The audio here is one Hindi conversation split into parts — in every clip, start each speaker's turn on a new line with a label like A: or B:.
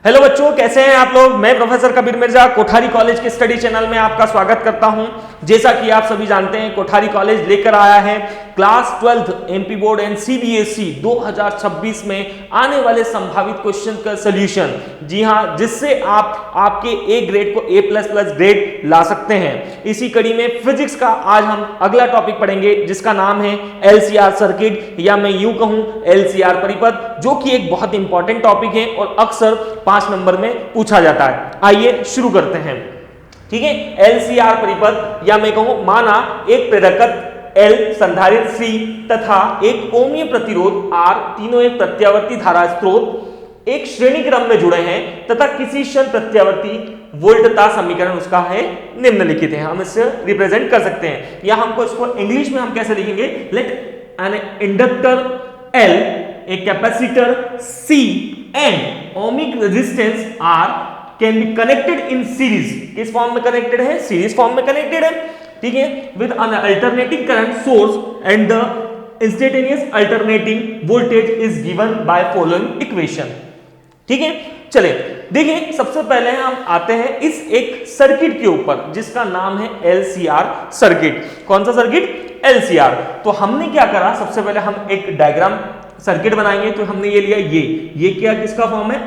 A: हेलो बच्चों, कैसे हैं आप लोग। मैं प्रोफेसर कबीर मिर्जा कोठारी कॉलेज के स्टडी चैनल में आपका स्वागत करता हूं। जैसा कि आप सभी जानते हैं, कोठारी कॉलेज लेकर आया है class 12 MP board and CBSE 2026 में आने वाले संभावित क्वेश्चन का सॉल्यूशन। जी हां, जिससे आप आपके ए ग्रेड को A++ ग्रेड ला सकते हैं। इसी कड़ी में फिजिक्स का आज हम अगला टॉपिक पढ़ेंगे, जिसका नाम है LCR सर्किट, या मैं यूं कहूं LCR परिपथ, जो कि एक बहुत इंपॉर्टेंट टॉपिक है और अक्सर 5 नंबर में पूछा जाता है। आइए शुरू करते हैं। ठीक है, LCR परिपथ, या मैं कहूं माना एक प्रेरकत्व L, संधारित्र C तथा एक ओमीय प्रतिरोध R, तीनों एक प्रत्यावर्ती धारा स्रोत एक श्रेणी क्रम में जुड़े हैं तथा किसी क्षण प्रत्यावर्ती वोल्टता समीकरण उसका है निम्नलिखित है। हम इससे रिप्रेजेंट कर सकते हैं, या हमको इसको इंग्लिश में हम कैसे लिखेंगे, let an inductor L, a capacitor C and ohmic resistance R can be connected in series। किस फॉर्म में कनेक्टेड है? सीरीज फॉर्म में कनेक्टेड है। ठीक है, with an alternating current source and the instantaneous alternating voltage is given by following equation। ठीक है, चले देखिए, सबसे पहले हम आते हैं इस एक सर्किट के ऊपर जिसका नाम है LCR सर्किट। कौन सा सर्किट? LCR। तो हमने क्या करा, सबसे पहले हम एक डायग्राम सर्किट बनाएंगे। तो हमने ये लिया, ये क्या किसका फॉर्म है?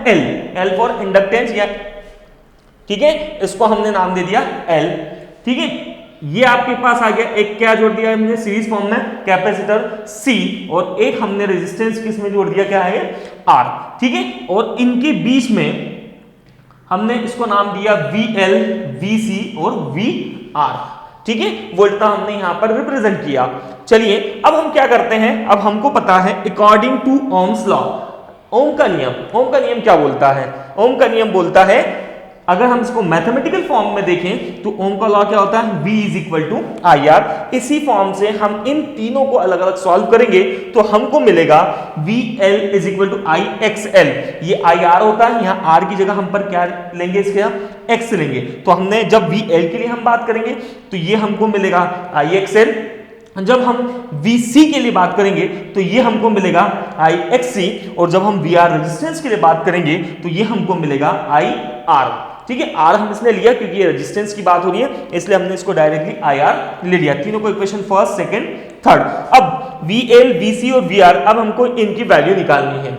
A: L फॉर इंडक्टेंस, या ठीक है, इसको हमने नाम दे दिया L। ठीक है, ये आपके पास आ गया। एक क्या जोड़ दिया हमने सीरीज फॉर्म में? कैपेसिटर C, और एक हमने रेजिस्टेंस किसमें जोड़ दिया, क्या है? R। ठीक है, और इनके बीच में हमने इसको नाम दिया VL, VC और VR। ठीक है, वोल्टा हमने यहां पर रिप्रेजेंट किया। चलिए अब हम क्या करते हैं, अब हमको पता है अकॉर्डिंग टू ओम्स लॉ, ओम का नियम क्या बोलता है? ओम का नियम बोलता है, अगर हम इसको मैथमेटिकल फॉर्म में देखें तो ओम का लॉ क्या होता है? V = IR। इसी फॉर्म से हम इन तीनों को अलग अलग सॉल्व करेंगे तो हमको मिलेगा VL = IXL। ये IR होता है, यहाँ R की जगह हम पर क्या लेंगे, इसके X लेंगे। तो हमने जब VL के लिए हम बात करेंगे तो ये हमको मिलेगा IXL। जब हम VC के लिए बात करेंगे तो ये हमको मिलेगा IXC, और जब हम VR रेजिस्टेंस के लिए बात करेंगे तो ये हमको मिलेगा IR। ठीक है, R हम इसलिए लिया क्योंकि ये रेजिस्टेंस की बात हो रही है, इसलिए हमने इसको डायरेक्टली IR ले लिया। तीनों को इक्वेशन फर्स्ट, सेकंड, थर्ड। अब VL, VC और VR, अब हमको इनकी वैल्यू निकालनी है।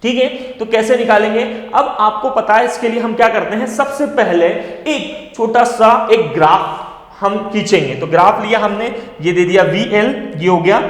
A: ठीक है, तो कैसे निकालेंगे? अब आपको पता है, इसके लिए हम क्या करते हैं, सबसे पहले एक छोटा सा एक ग्राफ हम खींचेंगे। तो ग्राफ लिया हमने, ये दे दिया VL, ये हो गया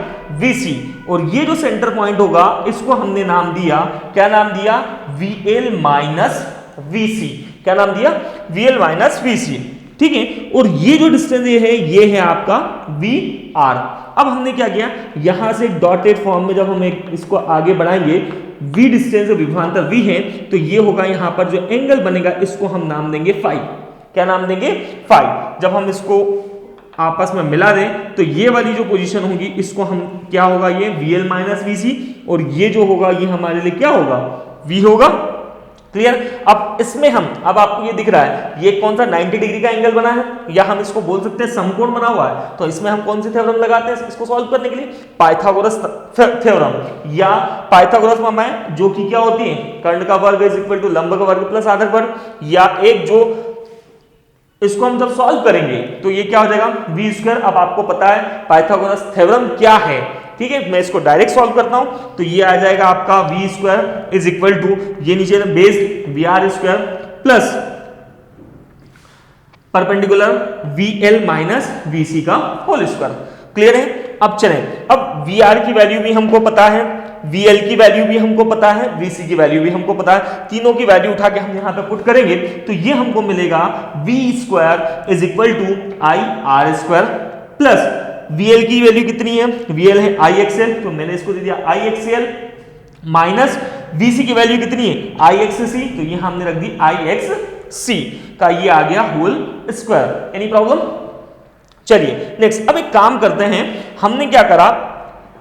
A: VC, और ये जो सेंटर पॉइंट होगा इसको हमने नाम दिया, क्या नाम दिया? VL - VC। क्या नाम दिया? VL - VC। ठीक है, और ये जो डिस्टेंस ये है आपका VR। अब हमने क्या किया, यहां से डॉटेड फॉर्म में जब हम इसको आगे बढ़ाएंगे, V डिस्टेंस विभवांतर V है, तो ये होगा यहाँ पर जो एंगल बनेगा इसको हम नाम देंगे फाई। क्या नाम देंगे? फाई। जब हम इसको आपस में मिला दें तो ये वाली जो पोजीशन होगी इसको हम क्या होगा, ये VL - VC, और ये जो होगा ये हमारे लिए क्या होगा? V होगा। क्लियर? अब इसमें हम, अब आपको ये दिख रहा है ये कौन सा 90 डिग्री का एंगल बना है, या हम इसको बोल सकते हैं समकोण बना हुआ है। तो इसमें हम कौन सी थ्योरम लगाते हैं इसको सॉल्व करने के लिए? पाइथागोरस थ्योरम, या पाइथागोरस प्रमेय, जो कि क्या होती है? कर्ण का वर्ग = लंब का वर्ग प्लस आधार वर्ग, या एक जो इसको हम जब सॉल्व करेंगे तो ये क्या हो जाएगा? V²। अब आपको पता है पाइथागोरस थ्योरम क्या है। ठीक है, मैं इसको डायरेक्ट सॉल्व करता हूं तो ये आ जाएगा आपका V² = ये नीचे base VR² plus perpendicular VL - VC का होल स्क्वायर। क्लियर है? अब चलें, अब VR की वैल्यू भी हमको पता है, VL की वैल्यू भी हमको पता है, VC की वैल्यू भी हमको पता है। तीनों की वैल्यू उठा के हम यहाँ पे पुट करेंगे तो ये हमको मिलेगा V² = IR² प्लस VL की वैल्यू कितनी है? VL है IXL, तो मैंने इसको दे दिया IXL, माइनस VC की वैल्यू कितनी है? IXC, तो ये हमने रख दी IXC का, ये आ गया होल स्क्वायर। Any problem? चलिए नेक्स्ट, अब एक काम करते हैं, हमने क्या करा,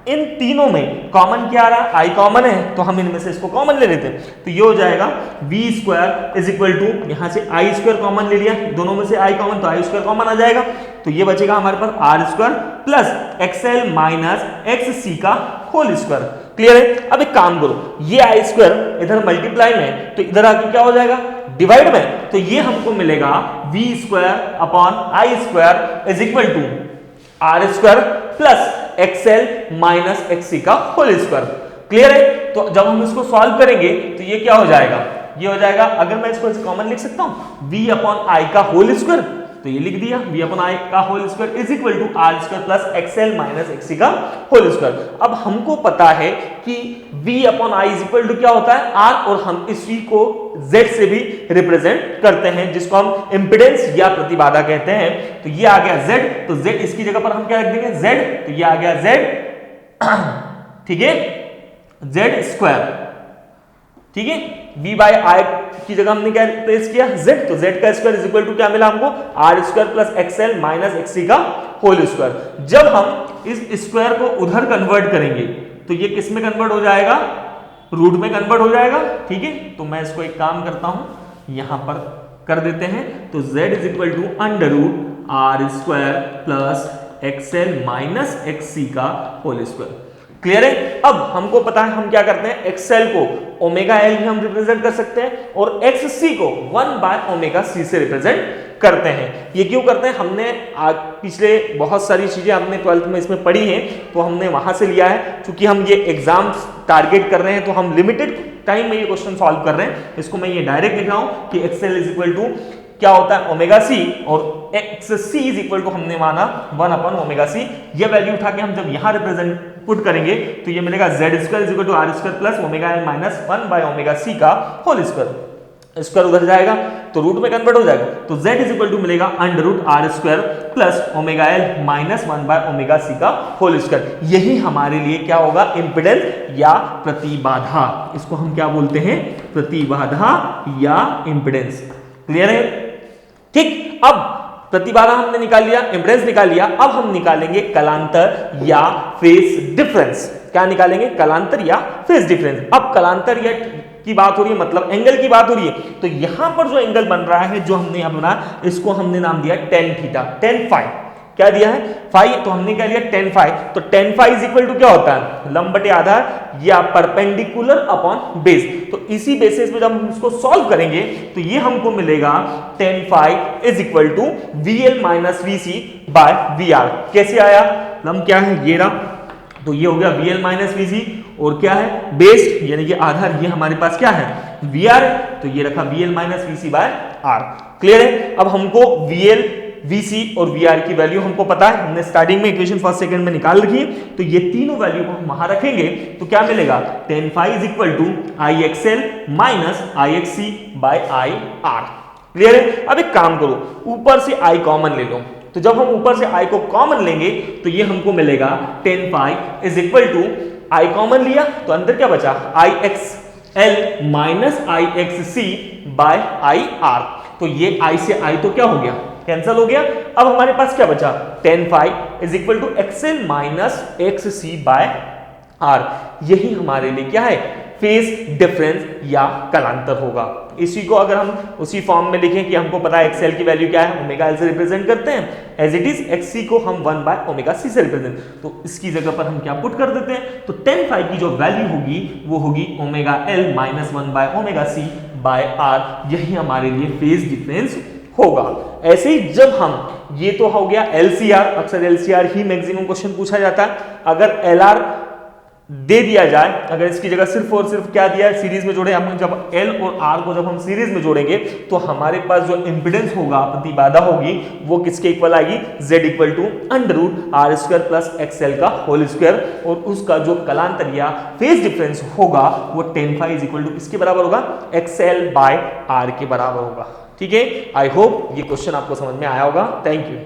A: इन तीनों में कॉमन क्या आ रहा? I कॉमन है, तो हम इनमें से इसको कॉमन ले लेते हैं। तो ये हो जाएगा V² यहां से I² कॉमन ले लिया, दोनों में से I कॉमन, तो I² कॉमन आ जाएगा, तो ये बचेगा हमारे पास R² प्लस XL - XC का होल स्क्वायर। क्लियर है? अब एक काम करो, ये आई स्क्वायर इधर मल्टीप्लाई में, तो इधर आके क्या हो जाएगा, डिवाइड में, तो ये हमको मिलेगा V square upon I square is equal to R square plus XL minus XC का होल स्क्वायर। क्लियर है? तो जब हम इसको सॉल्व करेंगे तो ये क्या हो जाएगा, ये हो जाएगा, अगर मैं इसको कॉमन लिख सकता हूं, v अपॉन आई का होल स्क्वायर, तो ये लिख दिया v अपॉन आई का whole square is equal to R square plus XL minus XC का होल स्क्वायर। अब हमको पता है कि v upon I is equal to क्या होता है, r, और हम इस v को z से भी रिप्रेजेंट करते हैं, जिसको हम इंपेडेंस या प्रतिबाधा कहते हैं। तो ये आ गया z, तो z इसकी जगह पर हम क्या रख देंगे, z, तो ये आ गया z, ठीक है, z स्क्वायर, ठीक है, v बाय आई की जगह हमने क्या प्लेस किया, z, तो z का स्क्वायर इज इक्वल टू क्या मिला हमको, R square plus XL minus XC का होल स्क्वायर। जब हम इस स्क्वायर को उधर कन्वर्ट करेंगे तो ये किस में कन्वर्ट हो जाएगा, रूट में कन्वर्ट हो जाएगा। ठीक है, तो मैं इसको एक काम करता हूं, यहां पर कर देते हैं, तो z is equal to under root R square plus XL minus XC का होल स्क्वायर। क्लियर है? अब हमको पता है हम क्या करते हैं, एक्सएल को ओमेगा एल में हम रिप्रेजेंट कर सकते हैं और एक्ससी को 1 बाय ओमेगा सी से रिप्रेजेंट करते हैं। ये क्यों करते हैं, हमने पिछले बहुत सारी चीजें हमने 12th में इसमें पढ़ी हैं, तो हमने वहां से लिया है। क्योंकि हम ये एग्जाम टारगेट कर रहे हैं, तो हम लिमिटेड टाइम में ये क्वेश्चन सॉल्व कर रहे हैं। इसको मैं ये डायरेक्ट लिख रहा हूं कि एक्सएल इज इक्वल टू क्या होता है, ओमेगा सी, और X C is equal to हमने माना 1 अपॉन ओमेगा सी। ये वैल्यू उठा के हम जब यहां रिप्रेजेंट पुट करेंगे तो ये मिलेगा z square is equal to R square plus omega L minus 1 by omega C का होल स्क्वायर। स्क्वायर उधर जाएगा तो रूट में कन्वर्ट हो जाएगा, तो z इज इक्वल टू मिलेगा under root R square plus omega L minus 1 by omega C का होल स्क्वायर। यही हमारे लिए क्या होगा, इंपेडेंस या प्रतिबाधा। इसको हम क्या बोलते हैं, प्रतिबाधा या इंपेडेंस। क्लियर है? ठीक, अब प्रतिबाधा हमने निकाल लिया, इंपेडेंस निकाल लिया, अब हम निकालेंगे कलांतर या फेज डिफरेंस। क्या निकालेंगे, कलांतर या फेज डिफरेंस। अब कलांतर या की बात हो रही है, मतलब एंगल की बात हो रही है, तो यहां पर जो एंगल बन रहा है, जो हमने यहां बना, इसको हमने नाम दिया टेन थीटा, टेन फाई। क्या दिया है, फाई, तो हमने क्या लिया, टेन फाई। तो tan phi is equal to क्या होता है, लंब बटे आधार या परपेंडिकुलर अपॉन बेस। तो इसी बेसिस पे जब हम इसको सॉल्व करेंगे तो ये हमको मिलेगा tan phi is equal to V L minus V C by V R. कैसे आया, लंब क्या है, ये रहा, तो ये हो गया वी एल माइनस वी सी, और क्या है, बेस यानी कि आधार, ये हमारे पास क्या है, वी आर, तो ये रखा V L minus V C by R. Clear है? अब हमको वी एल VC और VR की वैल्यू हमको पता है, हमने स्टार्टिंग में इक्वेशन फर्स्ट सेकंड में निकाल रखी है, तो ये तीनों वैल्यू को हम वहां रखेंगे तो क्या मिलेगा, tan phi is equal to I XL minus I XC by I R. Clear है? अब एक काम करो, ऊपर से आई कॉमन ले लो, तो जब हम ऊपर से आई को कॉमन लेंगे तो ये हमको मिलेगा tan phi is equal to, I common लिया तो अंदर क्या बचा, I X L minus I X C by I R. तो ये आई से आई तो क्या हो गया, कैंसिल हो गया। अब हमारे पास क्या बचा, tan phi is equal to XL minus X C by R. यही हमारे लिए क्या है, फेज डिफरेंस या कलांतर होगा। इसी को अगर हम उसी फॉर्म में लिखें कि हमको पता है एक्सएल की वैल्यू क्या है, ओमेगा एल से रिप्रेजेंट करते हैं, एज इट इज एक्ससी को हम 1 बाय ओमेगा सी से रिप्रेजेंट, तो इसकी जगह पर हम क्या पुट कर देते हैं, तो टेन फाई की जो वैल्यू होगी वो होगी omega L minus 1 by omega C by R. यही हमारे लिए फेज डिफरेंस होगा। ऐसे ही जब हम, ये तो हो गया एलसीआर, अक्सर एलसीआर ही मैक्सिमम क्वेश्चन पूछा जाता है। अगर एलआर दे दिया जाए, अगर इसकी जगह सिर्फ और सिर्फ क्या दिया है, सीरीज में जोड़े, हम जब एल और आर को जब हम सीरीज में जोड़ेंगे तो हमारे पास जो इंपेडेंस होगा, प्रतिबाधा होगी, वो किसके इक्वल आएगी, z equal to under root R square plus XL का होल स्क्वायर, और उसका जो कलांतर या फेज डिफरेंस होगा वो tan phi is equal to किसके बराबर होगा, एक्सएल बाय आर के बराबर होगा। ठीक है, आई होप ये क्वेश्चन आपको समझ में आया होगा। Thank you.